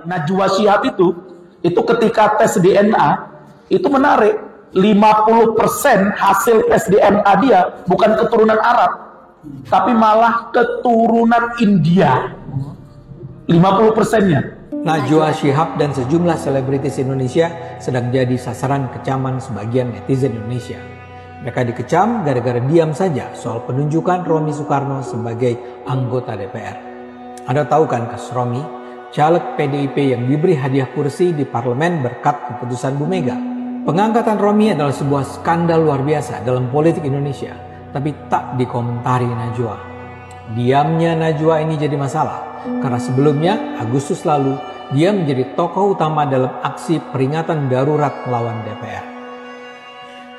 Najwa Shihab itu ketika tes DNA itu menarik, 50% hasil tes DNA dia bukan keturunan Arab, tapi malah keturunan India. 50%-nya. Najwa Shihab dan sejumlah selebritis Indonesia sedang jadi sasaran kecaman sebagian netizen Indonesia. Mereka dikecam gara-gara diam saja soal penunjukan Romy Soekarno sebagai anggota DPR. Anda tahu kan kasus Romy, caleg PDIP yang diberi hadiah kursi di parlemen berkat keputusan Bu Mega. Pengangkatan Romy adalah sebuah skandal luar biasa dalam politik Indonesia, tapi tak dikomentari Najwa. Diamnya Najwa ini jadi masalah, karena sebelumnya Agustus lalu dia menjadi tokoh utama dalam aksi peringatan darurat melawan DPR.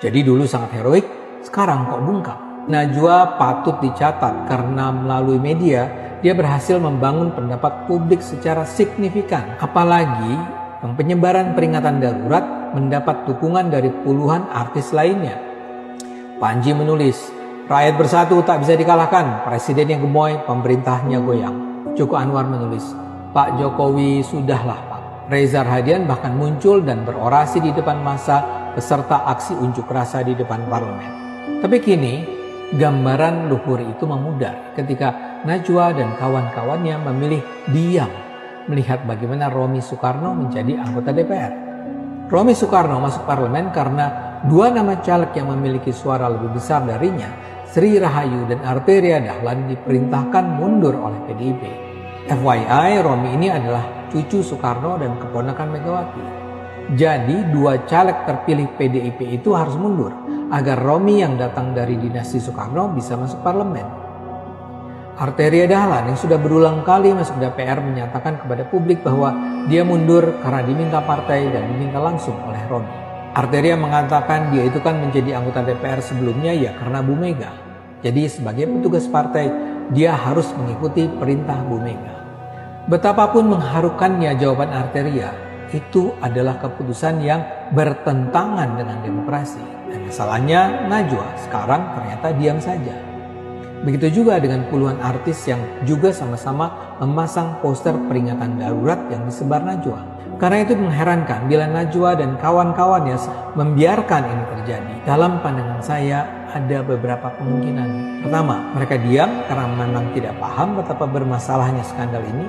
Jadi dulu sangat heroik, sekarang kok bungkam. Najwa patut dicatat karena melalui media dia berhasil membangun pendapat publik secara signifikan. Apalagi penyebaran peringatan darurat mendapat dukungan dari puluhan artis lainnya. Panji menulis, rakyat bersatu tak bisa dikalahkan, presiden yang gemoy, pemerintahnya goyang. Joko Anwar menulis, Pak Jokowi sudahlah Pak. Reza Rahadian bahkan muncul dan berorasi di depan massa beserta aksi unjuk rasa di depan parlemen. Tapi kini, gambaran luhur itu memudar ketika Najwa dan kawan-kawannya memilih diam melihat bagaimana Romy Soekarno menjadi anggota DPR. Romy Soekarno masuk parlemen karena dua nama caleg yang memiliki suara lebih besar darinya, Sri Rahayu dan Arteria Dahlan, diperintahkan mundur oleh PDIP. FYI, Romy ini adalah cucu Soekarno dan keponakan Megawati. Jadi dua caleg terpilih PDIP itu harus mundur agar Romy yang datang dari dinasti Soekarno bisa masuk parlemen. Arteria Dahlan yang sudah berulang kali masuk DPR menyatakan kepada publik bahwa dia mundur karena diminta partai dan diminta langsung oleh Romy. Arteria mengatakan dia itu kan menjadi anggota DPR sebelumnya ya karena Bu Mega. Jadi sebagai petugas partai dia harus mengikuti perintah Bu Mega. Betapapun mengharukannya jawaban Arteria, itu adalah keputusan yang bertentangan dengan demokrasi. Dan masalahnya Najwa sekarang ternyata diam saja. Begitu juga dengan puluhan artis yang juga sama-sama memasang poster peringatan darurat yang disebar Najwa. Karena itu mengherankan bila Najwa dan kawan-kawannya membiarkan ini terjadi. Dalam pandangan saya ada beberapa kemungkinan. Pertama, mereka diam karena memang tidak paham betapa bermasalahnya skandal ini.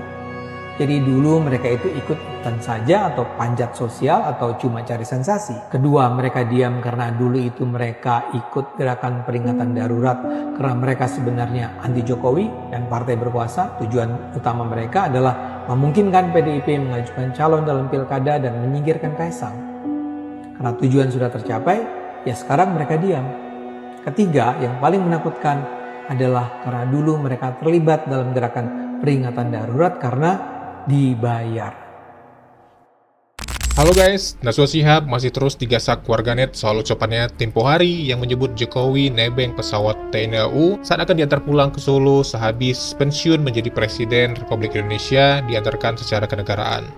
Jadi dulu mereka itu ikut-ikutan saja atau panjat sosial atau cuma cari sensasi. Kedua, mereka diam karena dulu itu mereka ikut gerakan peringatan darurat karena mereka sebenarnya anti Jokowi dan partai berkuasa. Tujuan utama mereka adalah memungkinkan PDIP mengajukan calon dalam pilkada dan menyingkirkan Kaisang. Karena tujuan sudah tercapai, ya sekarang mereka diam. Ketiga, yang paling menakutkan adalah karena dulu mereka terlibat dalam gerakan peringatan darurat karena dibayar. Halo guys, Najwa Shihab masih terus digasak warganet soal ucapannya tempo hari yang menyebut Jokowi nebeng pesawat TNI AU saat akan diantar pulang ke Solo sehabis pensiun menjadi Presiden Republik Indonesia diantarkan secara kenegaraan.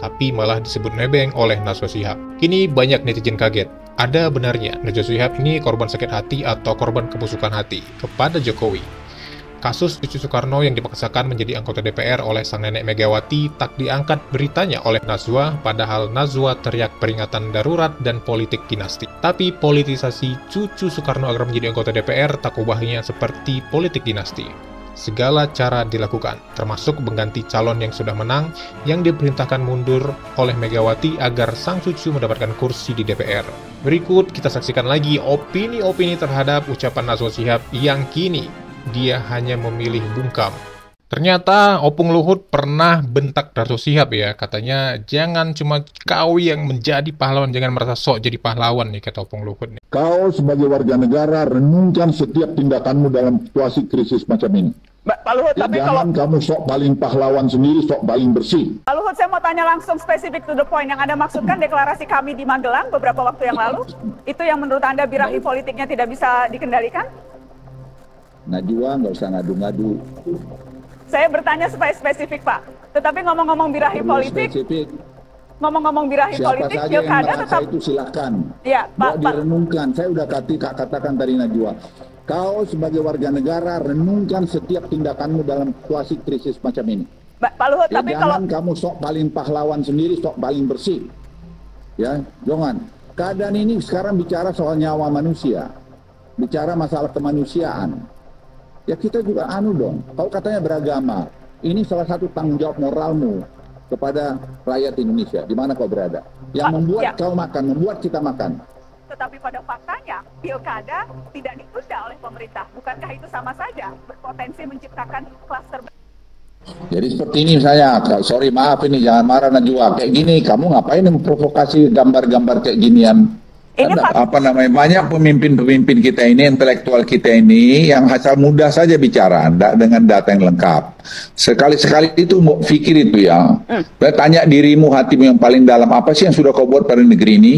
Tapi malah disebut nebeng oleh Najwa Shihab. Kini banyak netizen kaget. Ada benarnya Najwa Shihab ini korban sakit hati atau korban kebusukan hati kepada Jokowi. Kasus cucu Soekarno yang dipaksakan menjadi anggota DPR oleh sang nenek Megawati tak diangkat beritanya oleh Najwa, padahal Najwa teriak peringatan darurat dan politik dinasti. Tapi politisasi cucu Soekarno agar menjadi anggota DPR tak ubahnya seperti politik dinasti. Segala cara dilakukan, termasuk mengganti calon yang sudah menang yang diperintahkan mundur oleh Megawati agar sang cucu mendapatkan kursi di DPR. Berikut kita saksikan lagi opini-opini terhadap ucapan Najwa Shihab yang kini dia hanya memilih bungkam. Ternyata Opung Luhut pernah bentak Najwa Shihab ya. Katanya jangan cuma kau yang menjadi pahlawan, jangan merasa sok jadi pahlawan nih, kata Opung Luhut nih. Kau sebagai warga negara renungkan setiap tindakanmu dalam situasi krisis macam ini. Pak Luhut, tapi jangan kamu sok paling pahlawan sendiri, sok paling bersih. Pak Luhut, saya mau tanya langsung spesifik to the point. Yang Anda maksudkan deklarasi kami di Magelang beberapa waktu yang lalu, itu yang menurut Anda birahi politiknya tidak bisa dikendalikan? Najwa, nggak usah ngadu-ngadu. Saya bertanya supaya spesifik, Pak. Tetapi ngomong-ngomong birahi politik, ngomong-ngomong birahi politik, pilkada tetap itu silakan. Ya, Pak. Direnungkan. Saya udah katakan tadi Najwa. Kau sebagai warga negara renungkan setiap tindakanmu dalam situasi krisis macam ini. Pak Luhut, Ya, tapi kalau jangan kamu sok paling pahlawan sendiri, sok paling bersih. Ya, jangan. Keadaan ini sekarang bicara soal nyawa manusia, bicara masalah kemanusiaan. Ya kita juga dong. Kau katanya beragama. Ini salah satu tanggung jawab moralmu kepada rakyat Indonesia, di mana kau berada. Yang membuat kau makan, membuat kita makan. tetapi pada faktanya pilkada tidak ditunda oleh pemerintah. Bukankah itu sama saja berpotensi menciptakan klaster? Jadi seperti ini saya, sorry maaf ini jangan marah Najwa, kayak gini kamu ngapain memprovokasi gambar-gambar kayak ginian? Ini Apa namanya, banyak pemimpin-pemimpin kita ini, intelektual kita ini yang asal mudah saja bicara, dengan data yang lengkap. Sekali-sekali itu mau pikir itu ya. Tanya dirimu, hatimu yang paling dalam, apa sih yang sudah kau buat pada negeri ini?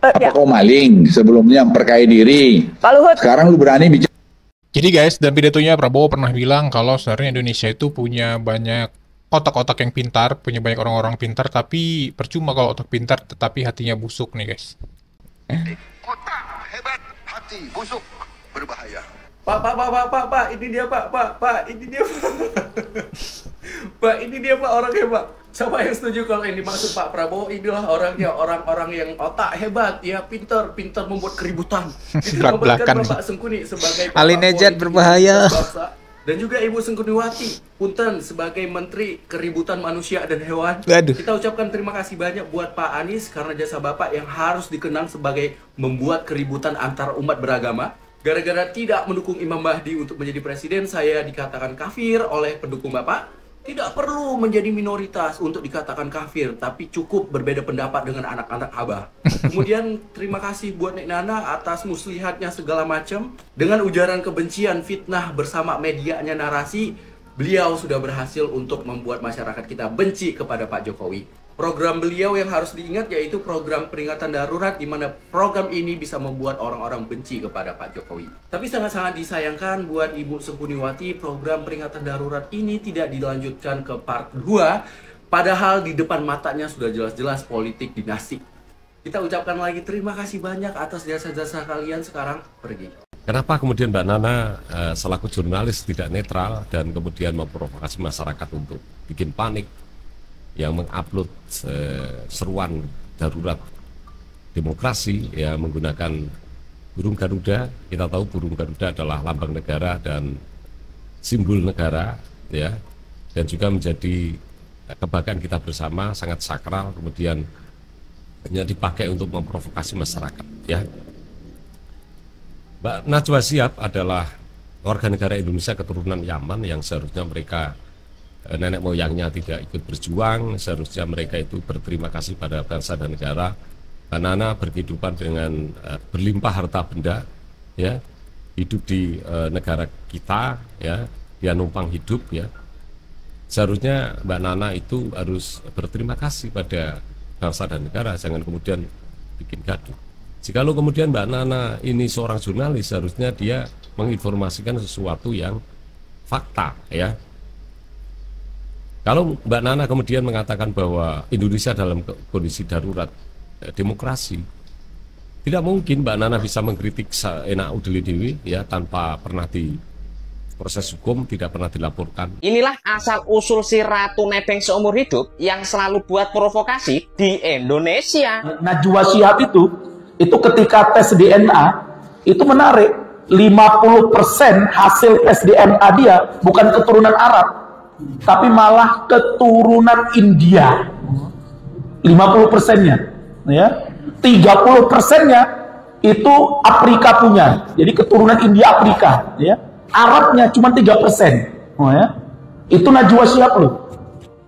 Apa kau maling sebelumnya, memperkaya diri? Pak Luhut. Sekarang lu berani bicara. Jadi guys, dalam pidatonya Prabowo pernah bilang kalau sebenarnya Indonesia itu punya banyak otak-otak yang pintar, punya banyak orang-orang pintar, tapi percuma kalau otak pintar tetapi hatinya busuk nih guys. Otak hebat, hati busuk, berbahaya. Pak, ini dia Pak, ini dia Pak. Pak, ini dia Pak orang hebat. Siapa yang setuju kalau ini maksud Pak Prabowo? Inilah orangnya, orang-orang yang otak hebat, ya pintar membuat keributan. Itu Belak-belakan. Bapak Sengkuni sebagai Ali Nejat berbahaya. Dan juga Ibu Sengkuniwati Punten sebagai Menteri Keributan Manusia dan Hewan. Waduh. Kita ucapkan terima kasih banyak buat Pak Anies karena jasa Bapak yang harus dikenang sebagai membuat keributan antar umat beragama. Gara-gara tidak mendukung Imam Mahdi untuk menjadi presiden, saya dikatakan kafir oleh pendukung Bapak. Tidak perlu menjadi minoritas untuk dikatakan kafir, tapi cukup berbeda pendapat dengan anak-anak Abah. Kemudian terima kasih buat Nek Nana atas muslihatnya segala macam. Dengan ujaran kebencian, fitnah bersama medianya narasi, beliau sudah berhasil untuk membuat masyarakat kita benci kepada Pak Jokowi. Program beliau yang harus diingat yaitu program peringatan darurat, di mana program ini bisa membuat orang-orang benci kepada Pak Jokowi. Tapi sangat-sangat disayangkan buat Ibu Sengkuniwati, program peringatan darurat ini tidak dilanjutkan ke part 2, padahal di depan matanya sudah jelas-jelas politik dinasti. Kita ucapkan lagi terima kasih banyak atas jasa-jasa kalian, sekarang pergi. Kenapa kemudian Mbak Nana selaku jurnalis tidak netral dan kemudian memprovokasi masyarakat untuk bikin panik, yang mengupload seruan darurat demokrasi ya menggunakan burung Garuda. Kita tahu burung Garuda adalah lambang negara dan simbol negara ya, dan juga menjadi kebanggaan kita bersama, sangat sakral, kemudian hanya dipakai untuk memprovokasi masyarakat ya. Mbak Najwa Shihab adalah warga negara Indonesia keturunan Yaman yang seharusnya mereka nenek moyangnya tidak ikut berjuang, seharusnya mereka itu berterima kasih pada bangsa dan negara. Mbak Nana berkehidupan dengan berlimpah harta benda, ya, hidup di negara kita, ya, dia numpang hidup, ya. Seharusnya Mbak Nana itu harus berterima kasih pada bangsa dan negara, jangan kemudian bikin gaduh. Jikalau kemudian Mbak Nana ini seorang jurnalis, seharusnya dia menginformasikan sesuatu yang fakta, ya. Kalau Mbak Nana kemudian mengatakan bahwa Indonesia dalam kondisi darurat demokrasi, tidak mungkin Mbak Nana bisa mengkritik enak udeli dewi ya tanpa pernah di proses hukum, tidak pernah dilaporkan. Inilah asal-usul si Ratu Nebeng seumur hidup yang selalu buat provokasi di Indonesia. Najwa Shihab itu ketika tes DNA itu menarik 50% hasil tes DNA dia bukan keturunan Arab, tapi malah keturunan India. 50%-nya ya. 30%-nya itu Afrika punya. Jadi keturunan India Afrika ya. Arabnya cuma 3%. Oh ya. Itu Najwa Shihab loh.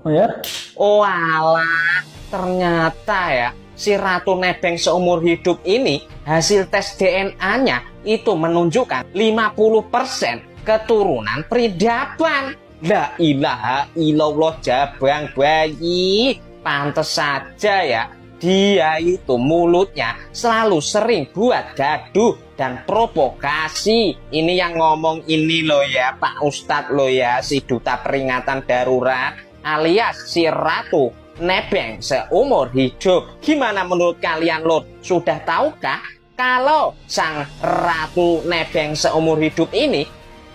Oh ya. Oh alah, ternyata ya si Ratu Nebeng seumur hidup ini hasil tes DNA-nya itu menunjukkan 50% keturunan peradaban. La ilaha illallah, jabang bayi. Pantes saja ya, dia itu mulutnya selalu sering buat gaduh dan provokasi. Ini yang ngomong ini loh ya Pak Ustadz loh ya, si duta peringatan darurat alias si Ratu Nebeng seumur hidup. Gimana menurut kalian Lord? Sudah tahukah kalau sang Ratu Nebeng seumur hidup ini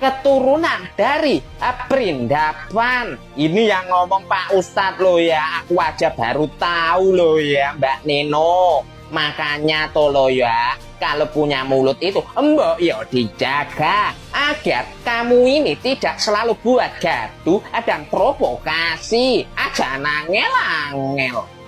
keturunan dari Perindapan. Ini yang ngomong Pak Ustadz loh ya, aku aja baru tahu loh ya Mbak Neno. Makanya tuh loh ya, kalau punya mulut itu mbok yo dijaga agar kamu ini tidak selalu buat gaduh dan provokasi aja nangel-angel.